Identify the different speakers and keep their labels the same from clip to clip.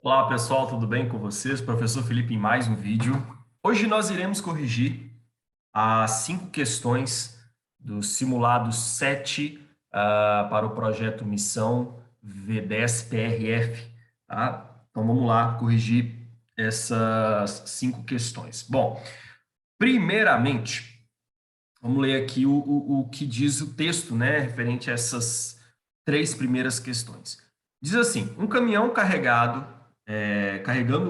Speaker 1: Olá pessoal, tudo bem com vocês? Professor Felipe em mais um vídeo. Hoje nós iremos corrigir as 5 questões do simulado 7 para o projeto Missão V10-PRF. Tá? Então vamos lá corrigir essas 5 questões. Bom, primeiramente, vamos ler aqui o que diz o texto, né, referente a essas 3 primeiras questões. Diz assim: um caminhão carregando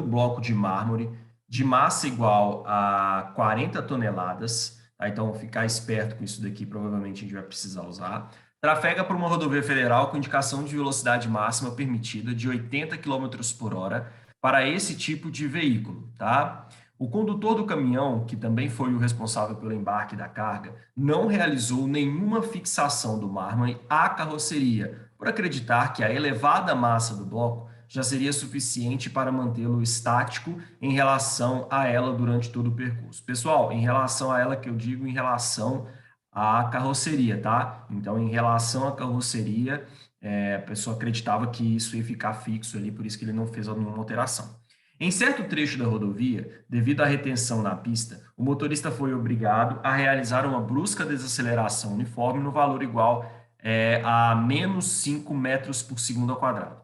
Speaker 1: um bloco de mármore de massa igual a 40 toneladas, tá? Então ficar esperto com isso daqui, provavelmente a gente vai precisar usar. Trafega por uma rodovia federal com indicação de velocidade máxima permitida de 80 km por hora para esse tipo de veículo, tá? O condutor do caminhão, que também foi o responsável pelo embarque da carga, não realizou nenhuma fixação do mármore à carroceria, por acreditar que a elevada massa do bloco já seria suficiente para mantê-lo estático em relação a ela durante todo o percurso. Pessoal, em relação a ela que eu digo em relação à carroceria, tá? Então, em relação à carroceria, a pessoa acreditava que isso ia ficar fixo ali, por isso que ele não fez nenhuma alteração. Em certo trecho da rodovia, devido à retenção na pista, o motorista foi obrigado a realizar uma brusca desaceleração uniforme no valor igual a menos 5 metros por segundo ao quadrado,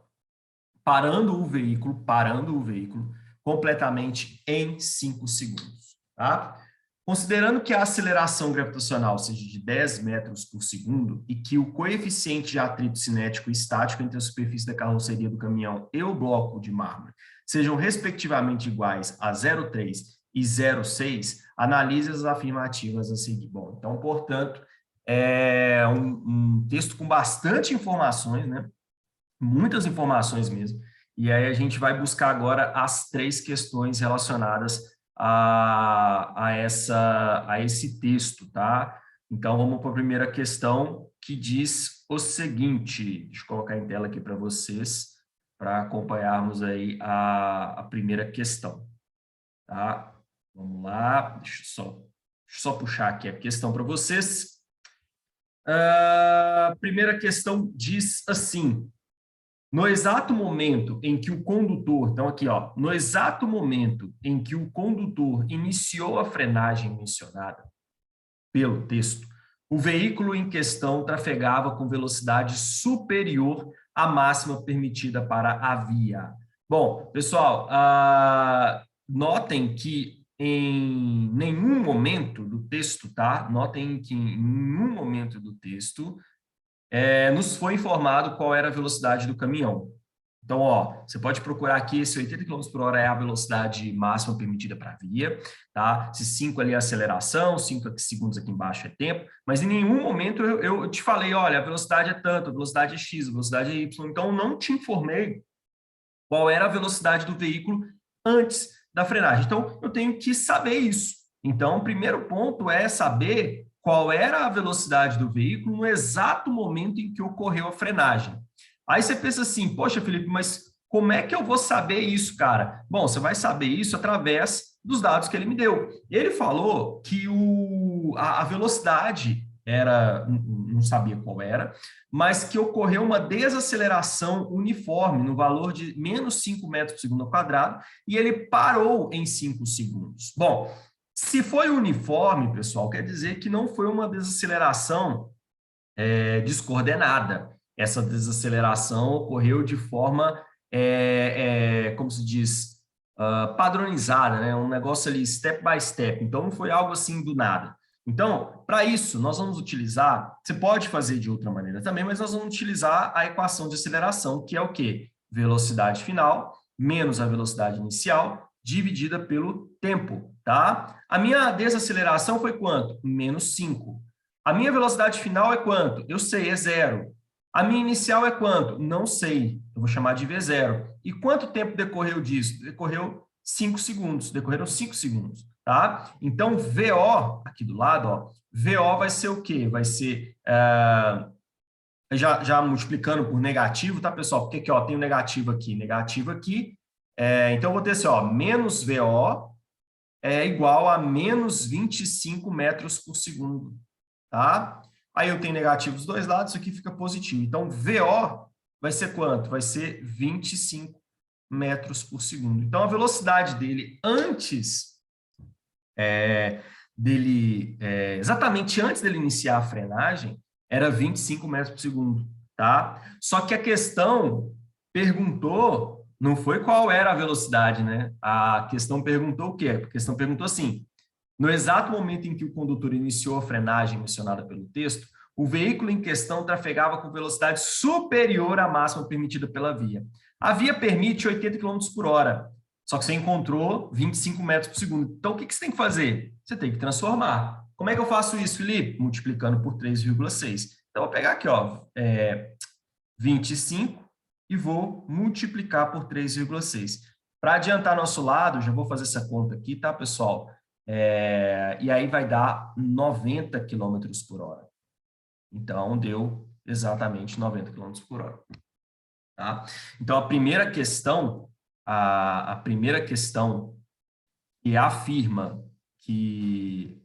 Speaker 1: parando o veículo completamente em 5 segundos. Tá? Considerando que a aceleração gravitacional seja de 10 metros por segundo e que o coeficiente de atrito cinético e estático entre a superfície da carroceria do caminhão e o bloco de mármore sejam respectivamente iguais a 0,3 e 0,6, analise as afirmativas a seguir. Bom, então, portanto, é um texto com bastante informações, né? Muitas informações mesmo. E aí a gente vai buscar agora as 3 questões relacionadas a esse texto, tá? Então, vamos para a primeira questão, que diz o seguinte, deixa eu colocar em tela aqui para vocês, para acompanharmos aí a primeira questão, tá? Vamos lá, deixa eu só puxar aqui a questão para vocês. A primeira questão diz assim: no exato momento em que o condutor, então aqui, ó, no exato momento em que o condutor iniciou a frenagem mencionada pelo texto, o veículo em questão trafegava com velocidade superior à máxima permitida para a via. Bom, pessoal, notem que em nenhum momento do texto, tá? Notem que em nenhum momento do texto nos foi informado qual era a velocidade do caminhão. Então, ó, você pode procurar aqui, esse 80 km por hora é a velocidade máxima permitida para a via, tá? Esse 5 ali é a aceleração, 5 segundos aqui embaixo é tempo, mas em nenhum momento eu te falei, olha, a velocidade é tanto, a velocidade é X, a velocidade é Y, então eu não te informei qual era a velocidade do veículo antes da frenagem. Então, eu tenho que saber isso. Então, o primeiro ponto é saber qual era a velocidade do veículo no exato momento em que ocorreu a frenagem. Aí você pensa assim, poxa, Felipe, mas como é que eu vou saber isso, cara? Bom, você vai saber isso através dos dados que ele me deu. Ele falou que a velocidade era, não sabia qual era, mas que ocorreu uma desaceleração uniforme no valor de menos 5 metros por segundo ao quadrado e ele parou em 5 segundos. Bom, se foi uniforme, pessoal, quer dizer que não foi uma desaceleração descoordenada. Essa desaceleração ocorreu de forma, como se diz, padronizada, né? Um negócio ali step by step. Então, não foi algo assim do nada. Então, para isso, nós vamos utilizar, você pode fazer de outra maneira também, mas nós vamos utilizar a equação de aceleração, que é o quê? Velocidade final menos a velocidade inicial dividida pelo tempo, tá? A minha desaceleração foi quanto? Menos 5. A minha velocidade final é quanto? Eu sei, é 0. A minha inicial é quanto? Não sei. Eu vou chamar de V0. E quanto tempo decorreu disso? Decorreu 5 segundos. Decorreram 5 segundos, tá? Então, VO, aqui do lado, ó, VO vai ser o quê? Vai ser, já multiplicando por negativo, tá, pessoal? Porque aqui, ó, tem o negativo aqui. Então, eu vou ter assim, ó, menos VO é igual a menos 25 metros por segundo, tá? Aí eu tenho negativo dos dois lados, isso aqui fica positivo. Então, VO vai ser quanto? Vai ser 25 metros por segundo. Então, a velocidade dele antes exatamente antes dele iniciar a frenagem, era 25 metros por segundo, tá? Só que a questão perguntou, não foi qual era a velocidade, né? A questão perguntou o quê? A questão perguntou assim, no exato momento em que o condutor iniciou a frenagem mencionada pelo texto, o veículo em questão trafegava com velocidade superior à máxima permitida pela via. A via permite 80 km por hora, só que você encontrou 25 metros por segundo. Então, o que você tem que fazer? Você tem que transformar. Como é que eu faço isso, Felipe? Multiplicando por 3,6. Então, eu vou pegar aqui, ó, 25 e vou multiplicar por 3,6. Para adiantar nosso lado, já vou fazer essa conta aqui, tá, pessoal? E aí vai dar 90 km por hora. Então, deu exatamente 90 km por hora. Tá? Então, a primeira questão que afirma que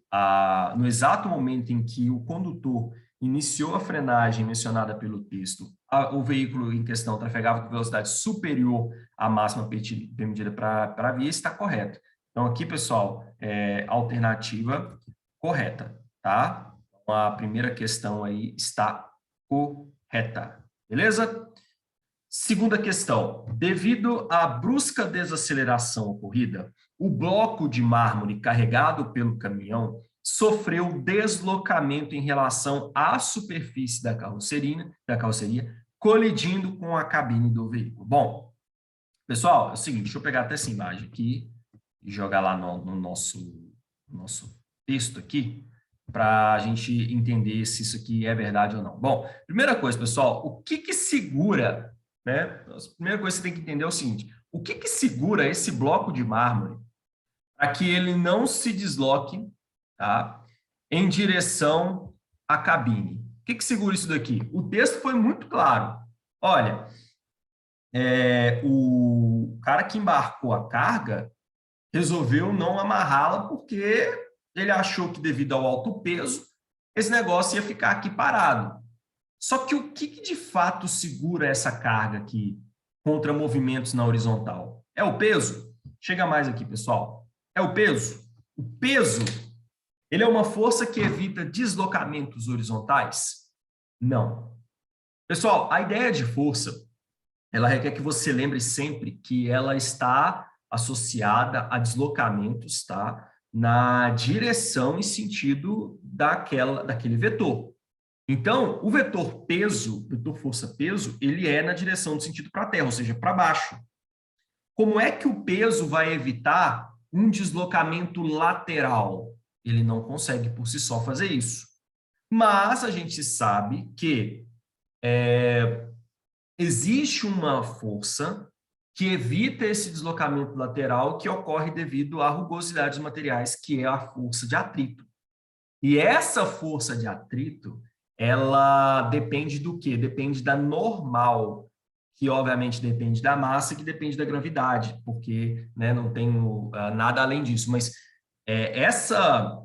Speaker 1: no exato momento em que o condutor iniciou a frenagem mencionada pelo texto, o veículo em questão trafegava com velocidade superior à máxima permitida para a via, está correto. Então, aqui, pessoal, alternativa correta, tá? Então, a primeira questão aí está correta, beleza? Segunda questão, devido à brusca desaceleração ocorrida, o bloco de mármore carregado pelo caminhão sofreu deslocamento em relação à superfície da carroceria, colidindo com a cabine do veículo. Bom, pessoal, é o seguinte, deixa eu pegar até essa imagem aqui e jogar lá no nosso texto aqui, para a gente entender se isso aqui é verdade ou não. Bom, primeira coisa, pessoal, o que segura, né? A primeira coisa que você tem que entender é o seguinte, o que segura esse bloco de mármore para que ele não se desloque, tá, em direção à cabine? O que segura isso daqui? O texto foi muito claro. Olha, o cara que embarcou a carga resolveu não amarrá-la porque ele achou que, devido ao alto peso, esse negócio ia ficar aqui parado. Só que o que de fato segura essa carga aqui contra movimentos na horizontal? É o peso? Chega mais aqui, pessoal. É o peso? O peso, ele é uma força que evita deslocamentos horizontais? Não. Pessoal, a ideia de força, ela requer que você lembre sempre que ela está associada a deslocamentos, tá? Na direção e sentido daquele vetor. Então, o vetor peso, vetor força-peso, ele é na direção do sentido para a Terra, ou seja, para baixo. Como é que o peso vai evitar um deslocamento lateral? Ele não consegue por si só fazer isso. Mas a gente sabe que existe uma força que evita esse deslocamento lateral que ocorre devido à rugosidade dos materiais, que é a força de atrito. E essa força de atrito, ela depende do quê? Depende da normal, que obviamente depende da massa, que depende da gravidade, porque, né, não tenho nada além disso. Mas essa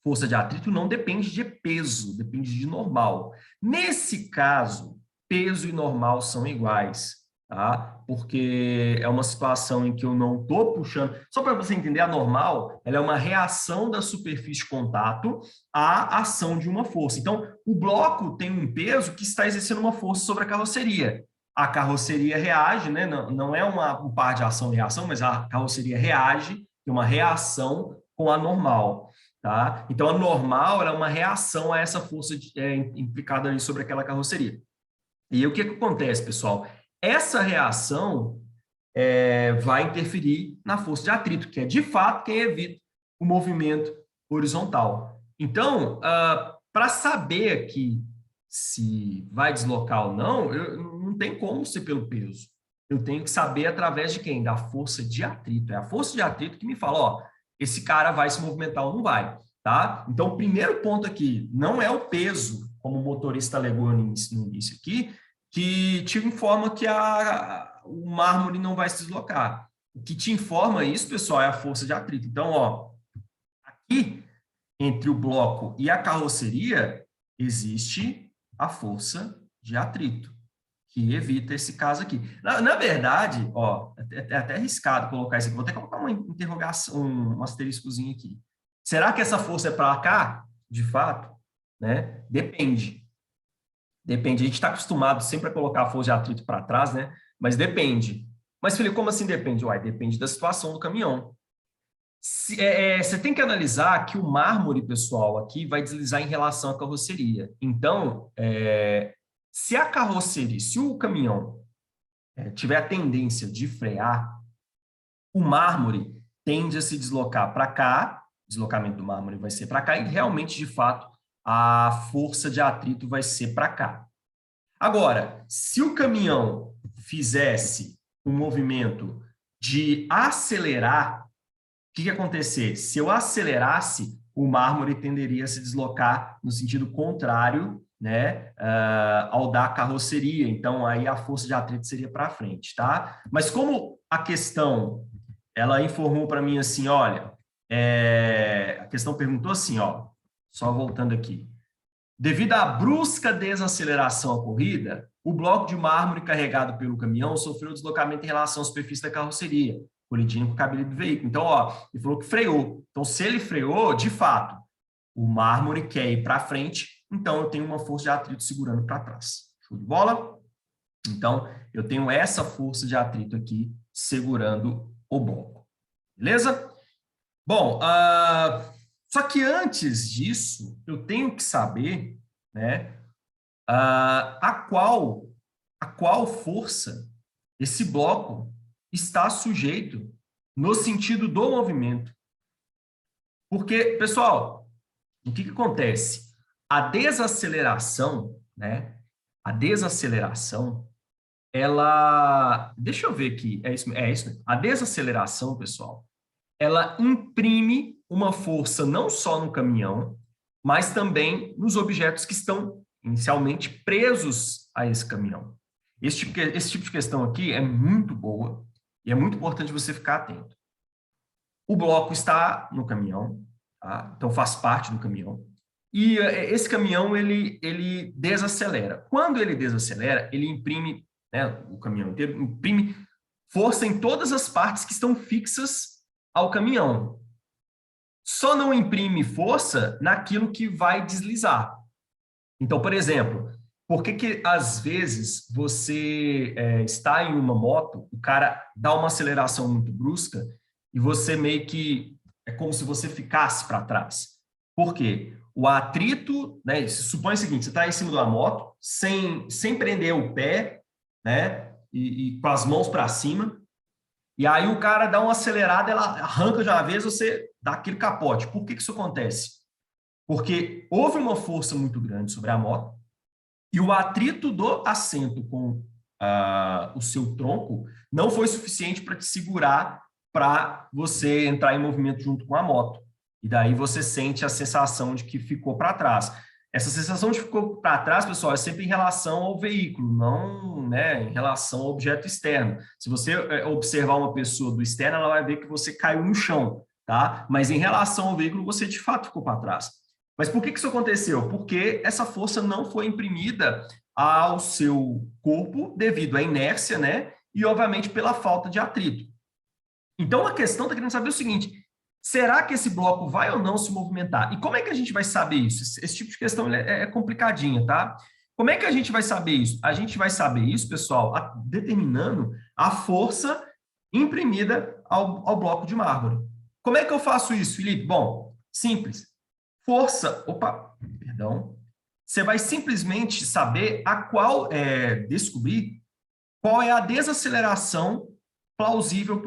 Speaker 1: força de atrito não depende de peso, depende de normal. Nesse caso, peso e normal são iguais, tá? Porque é uma situação em que eu não estou puxando. Só para você entender, a normal, ela é uma reação da superfície de contato à ação de uma força. Então, o bloco tem um peso que está exercendo uma força sobre a carroceria. A carroceria reage, né? Não é um par de ação e reação, mas a carroceria reage, tem uma reação com a normal. Tá? Então, a normal é uma reação a essa força implicada ali sobre aquela carroceria. E aí, o que acontece, pessoal? Essa reação vai interferir na força de atrito, que é, de fato, quem evita o movimento horizontal. Então, para saber aqui se vai deslocar ou não, não tem como ser pelo peso. Eu tenho que saber através de quem? Da força de atrito. É a força de atrito que me fala, ó, esse cara vai se movimentar ou não vai, tá? Então, o primeiro ponto aqui não é o peso, como o motorista alegou no início aqui, que te informa que o mármore não vai se deslocar. O que te informa isso, pessoal, é a força de atrito. Então, ó, aqui, entre o bloco e a carroceria, existe a força de atrito, que evita esse caso aqui. Na verdade, ó, é até arriscado colocar isso aqui. Vou até colocar uma interrogação, um asteriscozinho aqui. Será que essa força é para cá? De fato, né? Depende. Depende. A gente está acostumado sempre a colocar a força de atrito para trás, né? Mas depende. Mas, Felipe, como assim depende? Uai, depende da situação do caminhão. Você tem que analisar que o mármore, pessoal, aqui vai deslizar em relação à carroceria. Então, se a carroceria, se o caminhão tiver a tendência de frear, o mármore tende a se deslocar para cá, o deslocamento do mármore vai ser para cá, e realmente, de fato, a força de atrito vai ser para cá. Agora, se o caminhão fizesse um movimento de acelerar, o que ia acontecer? Se eu acelerasse, o mármore tenderia a se deslocar no sentido contrário, né, ao da carroceria. Então, aí a força de atrito seria para frente, tá? Mas como a questão, ela informou para mim assim, olha, a questão perguntou assim, ó, só voltando aqui. Devido à brusca desaceleração ocorrida, o bloco de mármore carregado pelo caminhão sofreu deslocamento em relação à superfície da carroceria, colidindo com o cabelo do veículo. Então, ó, ele falou que freou. Então, se ele freou, de fato, o mármore quer ir para frente, então eu tenho uma força de atrito segurando para trás. Show de bola? Então, eu tenho essa força de atrito aqui segurando o bloco. Beleza? Bom, só que antes disso, eu tenho que saber, né, a qual força esse bloco está sujeito no sentido do movimento. Porque, pessoal, o que acontece? A desaceleração, né, a desaceleração, ela... Deixa eu ver aqui, é isso mesmo. A desaceleração, pessoal, ela imprime uma força não só no caminhão, mas também nos objetos que estão inicialmente presos a esse caminhão. Esse tipo de questão aqui é muito boa e é muito importante você ficar atento. O bloco está no caminhão, tá? Então faz parte do caminhão. E esse caminhão, ele desacelera. Quando ele desacelera, ele imprime, né, o caminhão inteiro, imprime força em todas as partes que estão fixas ao caminhão. Só não imprime força naquilo que vai deslizar. Então, por exemplo, por que às vezes você está em uma moto, o cara dá uma aceleração muito brusca e você meio que é como se você ficasse para trás? Por quê? O atrito, né, supõe o seguinte, você está em cima de uma moto, sem prender o pé, né, e com as mãos para cima, e aí o cara dá uma acelerada, ela arranca de uma vez, você dá aquele capote. Por que isso acontece? Porque houve uma força muito grande sobre a moto e o atrito do assento com o seu tronco não foi suficiente para te segurar para você entrar em movimento junto com a moto. E daí você sente a sensação de que ficou para trás. Essa sensação de ficou para trás, pessoal, é sempre em relação ao veículo, não, né, em relação ao objeto externo. Se você observar uma pessoa do externo, ela vai ver que você caiu no chão, tá? Mas em relação ao veículo, você de fato ficou para trás. Mas por que isso aconteceu? Porque essa força não foi imprimida ao seu corpo devido à inércia, né? E, obviamente, pela falta de atrito. Então, a questão está querendo saber o seguinte: será que esse bloco vai ou não se movimentar? E como é que a gente vai saber isso? Esse tipo de questão é complicadinha, tá? Como é que a gente vai saber isso? A gente vai saber isso, pessoal, determinando a força imprimida ao bloco de mármore. Como é que eu faço isso, Felipe? Bom, simples. Força, você vai simplesmente saber descobrir qual é a desaceleração plausível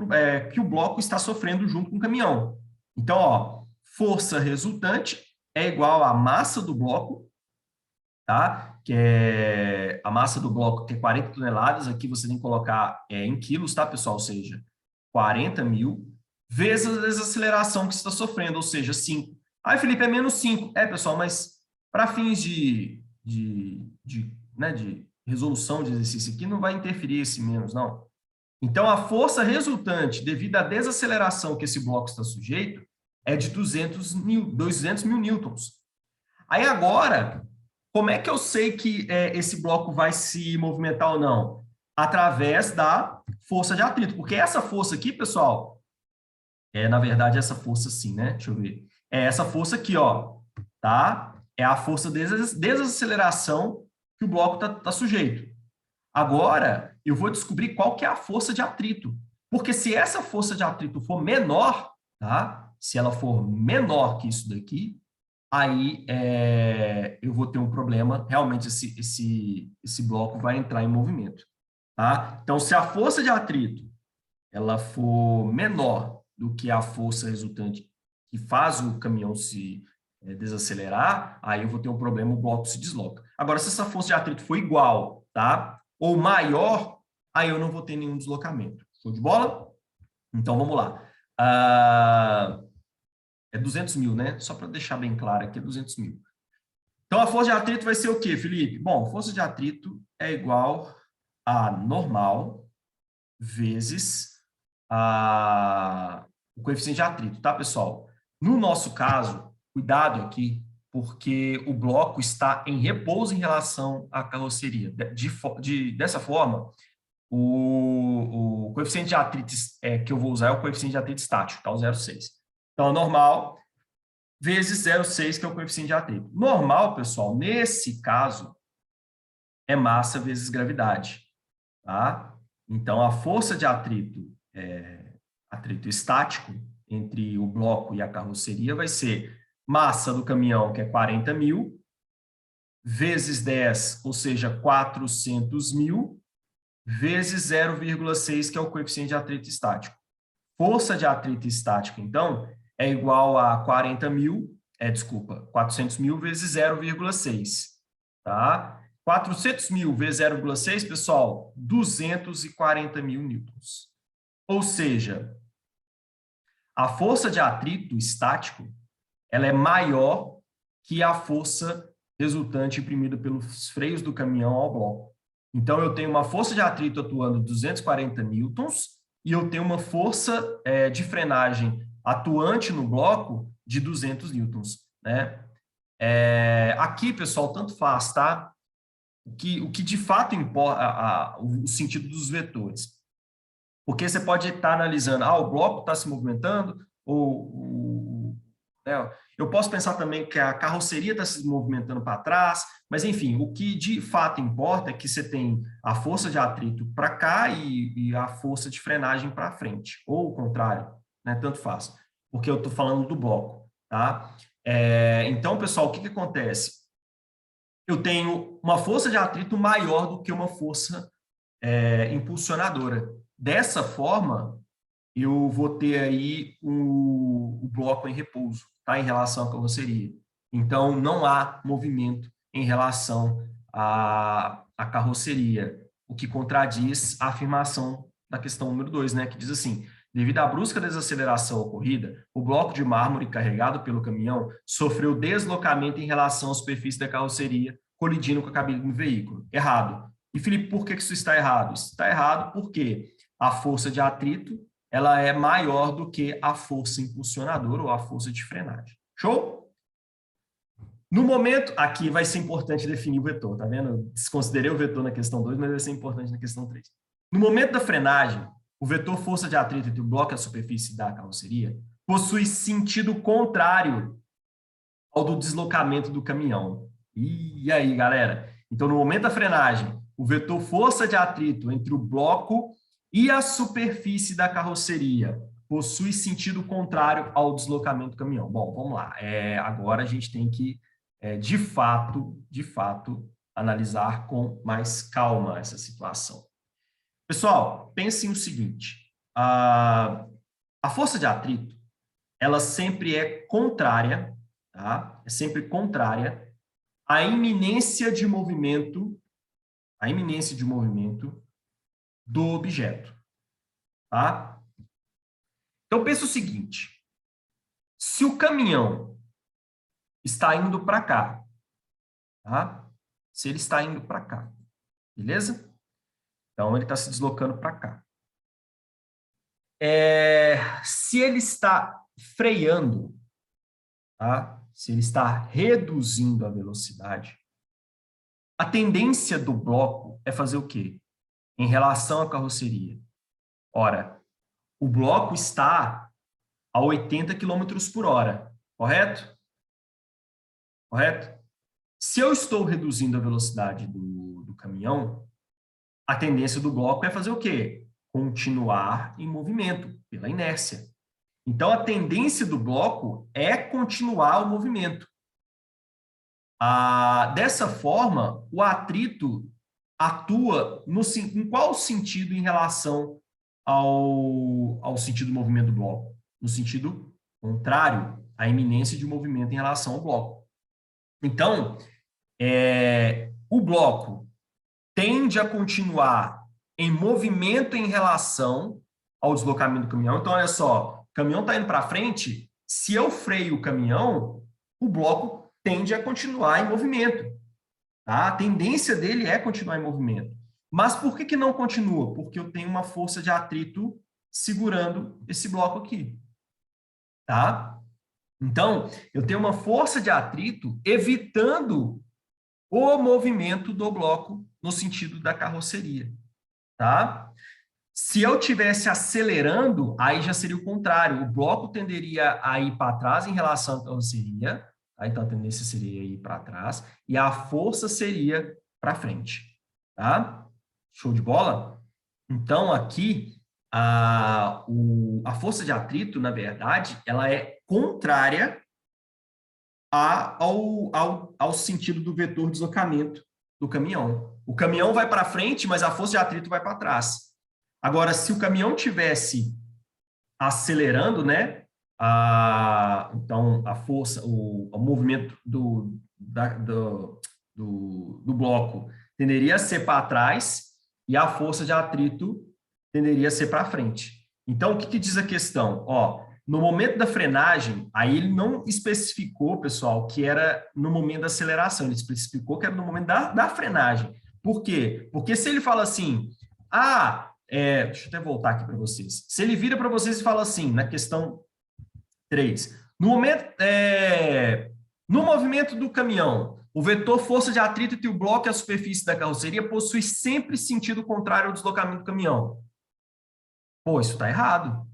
Speaker 1: que o bloco está sofrendo junto com o caminhão. Então, ó, força resultante é igual à massa do bloco, tá? Que é a massa do bloco, que é 40 toneladas, aqui você tem que colocar em quilos, tá, pessoal? Ou seja, 40 mil, vezes a desaceleração que você está sofrendo, ou seja, 5. Aí, Felipe, é menos 5. Pessoal, mas para fins de resolução de exercício aqui, não vai interferir esse menos, não. Então, a força resultante devido à desaceleração que esse bloco está sujeito é de 200 mil newtons. Aí, agora, Como é que eu sei que esse bloco vai se movimentar ou não? Através da força de atrito, porque essa força aqui, pessoal, na verdade, essa força sim, né? Deixa eu ver. É essa força aqui, ó, tá? É a força de desaceleração que o bloco tá sujeito. Agora, eu vou descobrir qual que é a força de atrito. Porque se essa força de atrito for menor, tá? Se ela for menor que isso daqui, aí eu vou ter um problema. Realmente, esse bloco vai entrar em movimento, tá? Então, se a força de atrito ela for menor do que a força resultante que faz o caminhão se desacelerar, aí eu vou ter um problema, o bloco se desloca. Agora, se essa força de atrito for igual, tá? Ou maior, aí eu não vou ter nenhum deslocamento. Show de bola? Então, vamos lá. É 200 mil, né? Só para deixar bem claro aqui, é 200 mil. Então, a força de atrito vai ser o quê, Felipe? Bom, força de atrito é igual a normal vezes o coeficiente de atrito, tá, pessoal? No nosso caso, cuidado aqui, porque o bloco está em repouso em relação à carroceria. Dessa forma, o coeficiente de atrito que eu vou usar é o coeficiente de atrito estático, tá? O 0,6. Então, normal vezes 0,6, que é o coeficiente de atrito. Normal, pessoal, nesse caso, é massa vezes gravidade, tá? Então, a força de atrito, atrito estático, entre o bloco e a carroceria, vai ser massa do caminhão, que é 40 mil, vezes 10, ou seja, 400 mil, vezes 0,6, que é o coeficiente de atrito estático. Força de atrito estático, então, é igual a 40 mil, 400 mil vezes 0,6, tá? 400 mil vezes 0,6, pessoal, 240 mil newtons. Ou seja, a força de atrito estático, ela é maior que a força resultante imprimida pelos freios do caminhão ao bloco. Então, eu tenho uma força de atrito atuando 240 newtons e eu tenho uma força de frenagem atuante no bloco de 200 newtons, né? Aqui, pessoal, tanto faz, tá? O que de fato importa, o sentido dos vetores. Porque você pode estar analisando, o bloco está se movimentando, né? Eu posso pensar também que a carroceria está se movimentando para trás, mas enfim, o que de fato importa é que você tem a força de atrito para cá e a força de frenagem para frente, ou o contrário, né? Tanto faz, porque eu estou falando do bloco, tá? Então, pessoal, o que acontece? Eu tenho uma força de atrito maior do que uma força impulsionadora. Dessa forma, eu vou ter aí o bloco em repouso, tá? Em relação à carroceria. Então, não há movimento em relação à carroceria, o que contradiz a afirmação da questão número 2, né? Que diz assim, devido à brusca desaceleração ocorrida, o bloco de mármore carregado pelo caminhão sofreu deslocamento em relação à superfície da carroceria, colidindo com a cabine do veículo. Errado. E, Felipe, por que isso está errado? Isso está errado porque a força de atrito ela é maior do que a força impulsionadora ou a força de frenagem. Show? No momento, aqui vai ser importante definir o vetor, tá vendo? Eu desconsiderei o vetor na questão 2, mas vai ser importante na questão 3. No momento da frenagem, o vetor força de atrito entre o bloco e a superfície da carroceria possui sentido contrário ao do deslocamento do caminhão. E aí, galera? Então, no momento da frenagem, o vetor força de atrito entre o bloco e a superfície da carroceria possui sentido contrário ao deslocamento do caminhão. Bom, vamos lá. Agora a gente tem que, de fato, analisar com mais calma essa situação. Pessoal, pensem o seguinte. A força de atrito, ela sempre é contrária, tá? É sempre contrária à iminência de movimento do objeto, tá? Então, pensa o seguinte, se o caminhão está indo para cá, tá? Se ele está indo para cá, beleza? Então, ele está se deslocando para cá. Se ele está freando, tá? Se ele está reduzindo a velocidade, a tendência do bloco é fazer o quê? Em relação à carroceria. Ora, o bloco está a 80 km por hora, correto? Correto? Se eu estou reduzindo a velocidade do caminhão, a tendência do bloco é fazer o quê? Continuar em movimento, pela inércia. Então, a tendência do bloco é continuar o movimento. Dessa forma, o atrito atua em qual sentido em relação ao sentido do movimento do bloco? No sentido contrário, à iminência de movimento em relação ao bloco. Então, o bloco tende a continuar em movimento em relação ao deslocamento do caminhão. Então, olha só, o caminhão está indo para frente, se eu freio o caminhão, o bloco tende a continuar em movimento. Tá? A tendência dele é continuar em movimento. Mas por que não continua? Porque eu tenho uma força de atrito segurando esse bloco aqui. Tá? Então, eu tenho uma força de atrito evitando o movimento do bloco no sentido da carroceria. Tá? Se eu estivesse acelerando, aí já seria o contrário. O bloco tenderia a ir para trás em relação à carroceria. Tá? Então, a tendência seria ir para trás. E a força seria para frente. Tá? Show de bola? Então, aqui, a força de atrito, na verdade, ela é contrária ao sentido do vetor de deslocamento do caminhão. O caminhão vai para frente, mas a força de atrito vai para trás. Agora, se o caminhão tivesse acelerando, né, então a força, o movimento do bloco tenderia a ser para trás e a força de atrito tenderia a ser para frente. Então, o que diz a questão? Ó, no momento da frenagem, aí ele não especificou, pessoal, que era no momento da aceleração, ele especificou que era no momento da frenagem. Por quê? Porque se ele fala assim, deixa eu até voltar aqui para vocês. Se ele vira para vocês e fala assim, na questão 3, no movimento do caminhão, o vetor força de atrito entre o bloco e a superfície da carroceria possui sempre sentido contrário ao deslocamento do caminhão. Pô, isso está errado.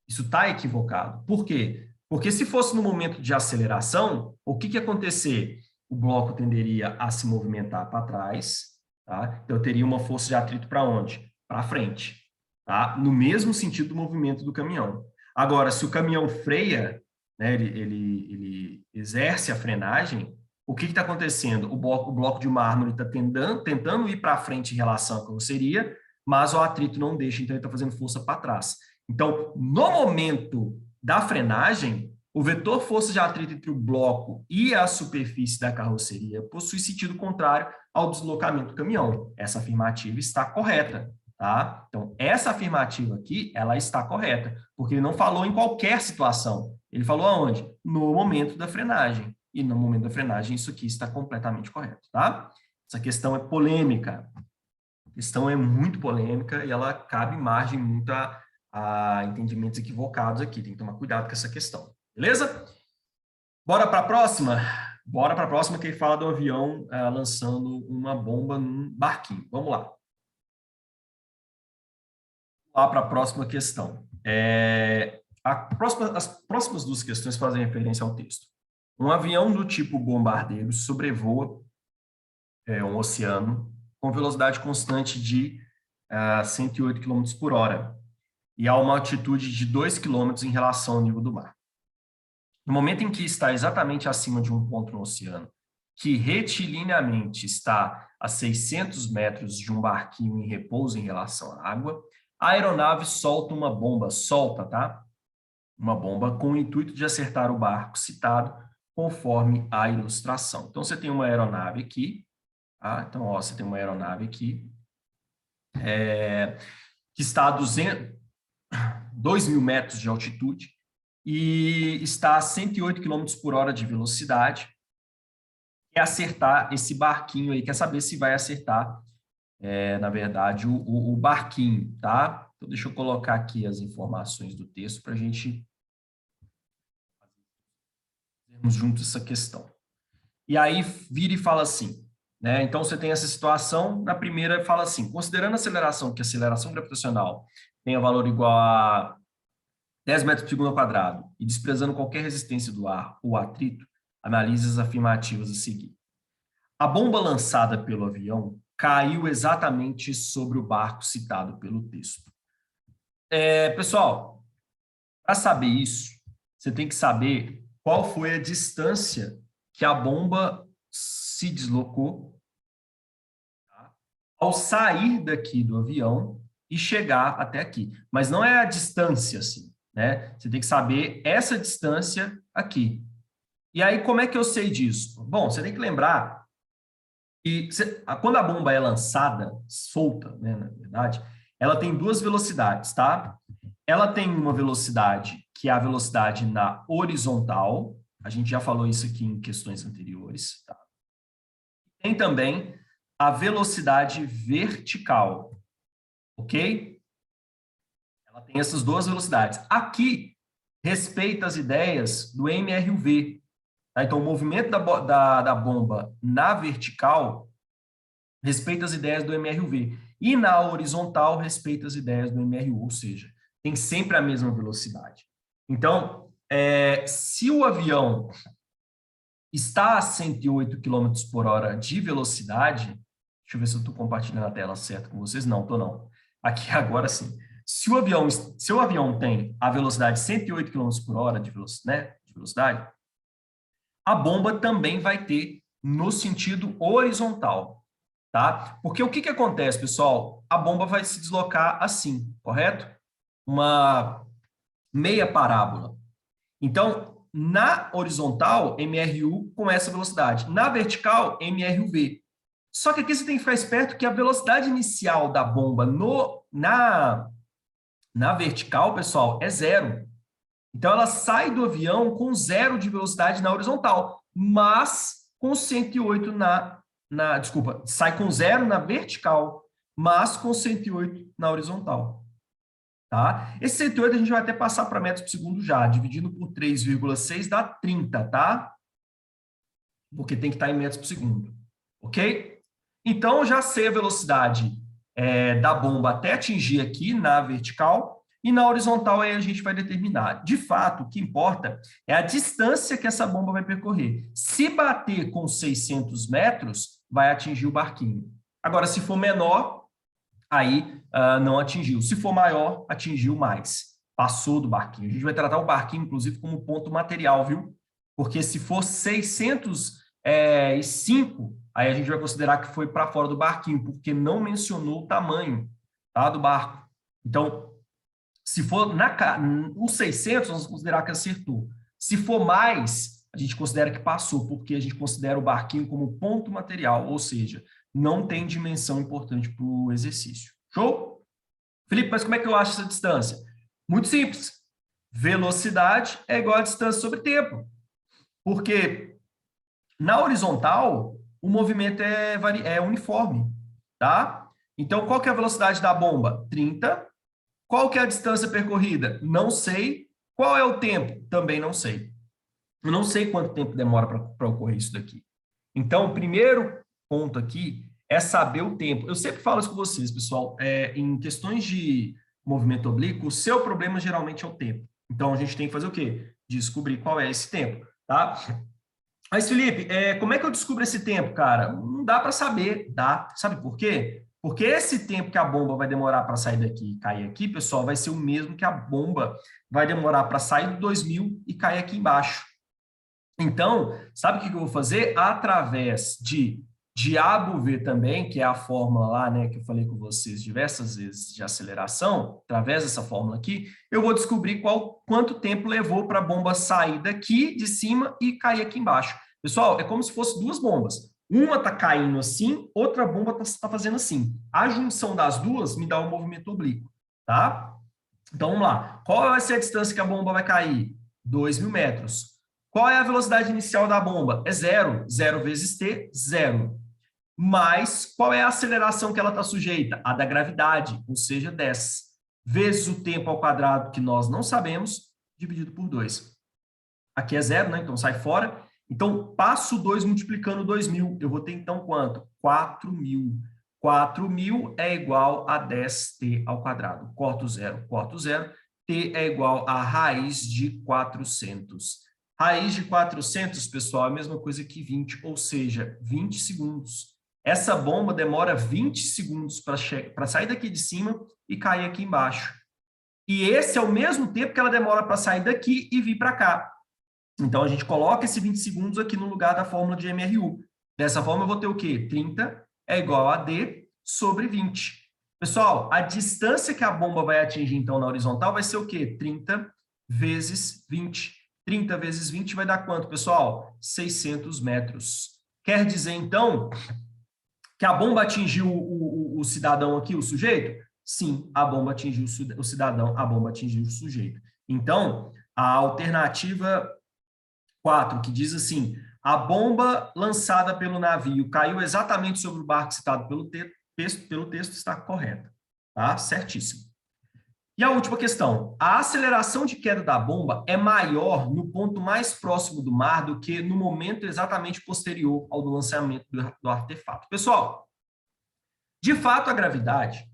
Speaker 1: Isso está equivocado. Por quê? Porque se fosse no momento de aceleração, o que ia acontecer? O bloco tenderia a se movimentar para trás, tá? Então, eu teria uma força de atrito para onde? Para frente, tá? No mesmo sentido do movimento do caminhão. Agora, se o caminhão freia, né, ele exerce a frenagem, o que está acontecendo? O bloco de mármore está tentando ir para frente em relação à carroceria, mas o atrito não deixa, então ele está fazendo força para trás. Então, no momento da frenagem, o vetor força de atrito entre o bloco e a superfície da carroceria possui sentido contrário ao deslocamento do caminhão. Essa afirmativa está correta, tá? Então, essa afirmativa aqui, ela está correta, porque ele não falou em qualquer situação. Ele falou aonde? No momento da frenagem. E no momento da frenagem, isso aqui está completamente correto, tá? Essa questão é polêmica. A questão é muito polêmica e ela cabe margem muito a entendimentos equivocados aqui. Tem que tomar cuidado com essa questão. Beleza? Bora para a próxima? Bora para a próxima que ele fala do avião lançando uma bomba num barquinho. Vamos lá. Vamos lá para a próxima questão. As próximas duas questões fazem referência ao texto. Um avião do tipo bombardeiro sobrevoa um oceano com velocidade constante de 108 km por hora e a uma altitude de 2 km em relação ao nível do mar. No momento em que está exatamente acima de um ponto no oceano, que retilinamente está a 600 metros de um barquinho em repouso em relação à água, a aeronave solta uma bomba, tá? Uma bomba com o intuito de acertar o barco citado, conforme a ilustração. Então, você tem uma aeronave aqui, tá? Então, ó, você tem uma aeronave aqui, que está a 2.000 metros de altitude e está a 108 km por hora de velocidade. Quer acertar esse barquinho aí, quer saber se vai acertar, na verdade, o barquinho, tá? Então, deixa eu colocar aqui as informações do texto para a gente vermos juntos essa questão. E aí, vira e fala assim, né? Então, você tem essa situação, na primeira fala assim, considerando a aceleração, que a aceleração gravitacional tenha valor igual a 10 metros por segundo ao quadrado, e desprezando qualquer resistência do ar ou atrito, analise as afirmativas a seguir. A bomba lançada pelo avião caiu exatamente sobre o barco citado pelo texto. Pessoal, para saber isso, você tem que saber qual foi a distância que a bomba se deslocou, tá, ao sair daqui do avião e chegar até aqui. Mas não é a distância, assim, né? Você tem que saber essa distância aqui. E aí, como é que eu sei disso? Bom, você tem que lembrar que quando a bomba é lançada, solta, né, na verdade, ela tem duas velocidades, tá? Ela tem uma velocidade que é a velocidade na horizontal, a gente já falou isso aqui em questões anteriores, tá? Tem também a velocidade vertical, ok? Ela tem essas duas velocidades. Aqui, respeita as ideias do MRUV, tá? Então, o movimento da bomba na vertical respeita as ideias do MRUV. E na horizontal, respeita as ideias do MRU, ou seja, tem sempre a mesma velocidade. Então, se o avião está a 108 km por hora de velocidade, deixa eu ver se eu estou compartilhando a tela certo com vocês. Não, estou não. Aqui agora sim. Se o avião tem a velocidade 108 km por hora de velocidade, a bomba também vai ter no sentido horizontal, tá? Porque o que acontece, pessoal? A bomba vai se deslocar assim, correto? Uma meia parábola. Então, na horizontal, MRU com essa velocidade. Na vertical, MRUV. Só que aqui você tem que ficar esperto que a velocidade inicial da bomba na vertical, pessoal, é zero. Então, ela sai do avião com zero de velocidade na horizontal, mas com 108 desculpa, sai com zero na vertical, mas com 108 na horizontal. Tá? Esse 108 a gente vai até passar para metros por segundo já, dividindo por 3,6 dá 30, tá? Porque tem que estar em metros por segundo, ok? Então, eu já sei a velocidade da bomba até atingir aqui na vertical, e na horizontal aí a gente vai determinar. De fato, o que importa é a distância que essa bomba vai percorrer. Se bater com 600 metros, vai atingir o barquinho. Agora, se for menor, aí não atingiu. Se for maior, atingiu mais. Passou do barquinho. A gente vai tratar o barquinho, inclusive, como ponto material, viu? Porque se for 605, aí a gente vai considerar que foi para fora do barquinho, porque não mencionou o tamanho, tá, do barco. Então, se for os 600, vamos considerar que acertou. Se for mais, a gente considera que passou, porque a gente considera o barquinho como ponto material, ou seja, não tem dimensão importante para o exercício. Show? Felipe, mas como é que eu acho essa distância? Muito simples. Velocidade é igual a distância sobre tempo. Porque na horizontal, o movimento é uniforme, tá? Então, qual que é a velocidade da bomba? 30. Qual que é a distância percorrida? Não sei. Qual é o tempo? Também não sei. Eu não sei quanto tempo demora para ocorrer isso daqui. Então, o primeiro ponto aqui é saber o tempo. Eu sempre falo isso com vocês, pessoal. Em questões de movimento oblíquo, o seu problema geralmente é o tempo. Então, a gente tem que fazer o quê? Descobrir qual é esse tempo, tá? Mas, Felipe, como é que eu descubro esse tempo, cara? Não dá para saber, dá. Sabe por quê? Porque esse tempo que a bomba vai demorar para sair daqui e cair aqui, pessoal, vai ser o mesmo que a bomba vai demorar para sair do 2000 e cair aqui embaixo. Então, sabe o que eu vou fazer? Através de diabo V também, que é a fórmula lá, né, que eu falei com vocês diversas vezes de aceleração, através dessa fórmula aqui, eu vou descobrir quanto tempo levou para a bomba sair daqui de cima e cair aqui embaixo. Pessoal, é como se fosse duas bombas. Uma está caindo assim, outra bomba está fazendo assim. A junção das duas me dá um movimento oblíquo, tá? Então, vamos lá. Qual vai ser a distância que a bomba vai cair? 2.000 metros. Qual é a velocidade inicial da bomba? É zero. Zero vezes t, zero. Mas qual é a aceleração que ela está sujeita? A da gravidade, ou seja, 10. Vezes o tempo ao quadrado, que nós não sabemos, dividido por 2. Aqui é zero, né? Então sai fora. Então, passo 2 multiplicando 2.000. Eu vou ter, então, quanto? 4.000. 4.000 é igual a 10t ao quadrado. Corto zero, t é igual a raiz de 400. Raiz de 400, pessoal, é a mesma coisa que 20, ou seja, 20 segundos. Essa bomba demora 20 segundos para sair daqui de cima e cair aqui embaixo. E esse é o mesmo tempo que ela demora para sair daqui e vir para cá. Então, a gente coloca esse 20 segundos aqui no lugar da fórmula de MRU. Dessa forma, eu vou ter o quê? 30 é igual a D sobre 20. Pessoal, a distância que a bomba vai atingir, então, na horizontal vai ser o quê? 30 vezes 20. 30 vezes 20 vai dar quanto, pessoal? 600 metros. Quer dizer, então, que a bomba atingiu o cidadão aqui, o sujeito? Sim, a bomba atingiu o cidadão, a bomba atingiu o sujeito. Então, a alternativa 4, que diz assim, a bomba lançada pelo navio caiu exatamente sobre o barco citado pelo texto está correta, tá? Certíssimo. E a última questão, a aceleração de queda da bomba é maior no ponto mais próximo do mar do que no momento exatamente posterior ao lançamento do artefato. Pessoal, de fato a gravidade,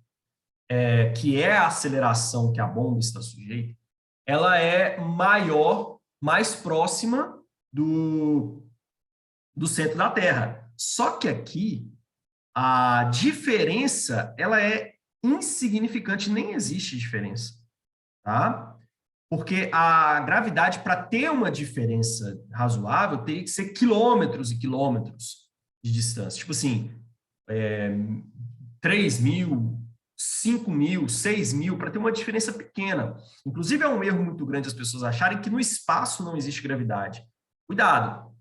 Speaker 1: que é a aceleração que a bomba está sujeita, ela é maior, mais próxima do centro da Terra. Só que aqui, a diferença, ela é insignificante, nem existe diferença, tá? Porque a gravidade, para ter uma diferença razoável, teria que ser quilômetros e quilômetros de distância. Tipo assim, 3.000, 5.000, 6.000, para ter uma diferença pequena. Inclusive, é um erro muito grande as pessoas acharem que no espaço não existe gravidade. Cuidado.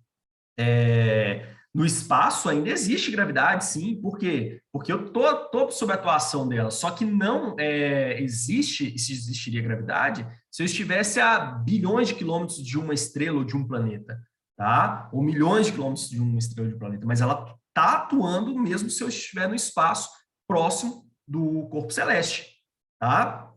Speaker 1: No espaço ainda existe gravidade, sim. Por quê? Porque eu estou sob a atuação dela. Só que não existe, se existiria gravidade, se eu estivesse a bilhões de quilômetros de uma estrela ou de um planeta, tá? Ou milhões de quilômetros de uma estrela ou de um planeta. Mas ela está atuando mesmo se eu estiver no espaço próximo do corpo celeste, tá?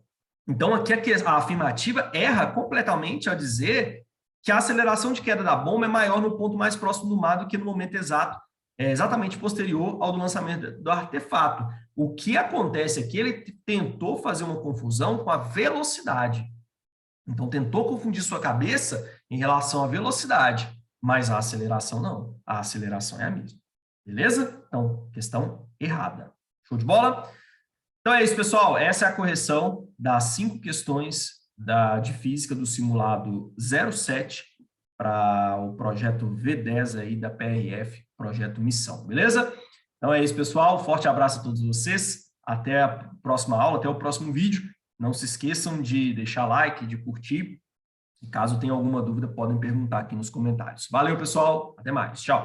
Speaker 1: Então, aqui a afirmativa erra completamente ao dizer que a aceleração de queda da bomba é maior no ponto mais próximo do mar do que no momento exato, exatamente posterior ao do lançamento do artefato. O que acontece aqui, ele tentou fazer uma confusão com a velocidade. Então, tentou confundir sua cabeça em relação à velocidade, mas a aceleração não. A aceleração é a mesma. Beleza? Então, questão errada. Show de bola? Então é isso, pessoal. Essa é a correção das 5 questões de física do simulado 07 para o projeto V10 aí da PRF, projeto Missão, beleza? Então é isso, pessoal. Forte abraço a todos vocês. Até a próxima aula, até o próximo vídeo. Não se esqueçam de deixar like, de curtir. E caso tenha alguma dúvida, podem perguntar aqui nos comentários. Valeu, pessoal. Até mais. Tchau.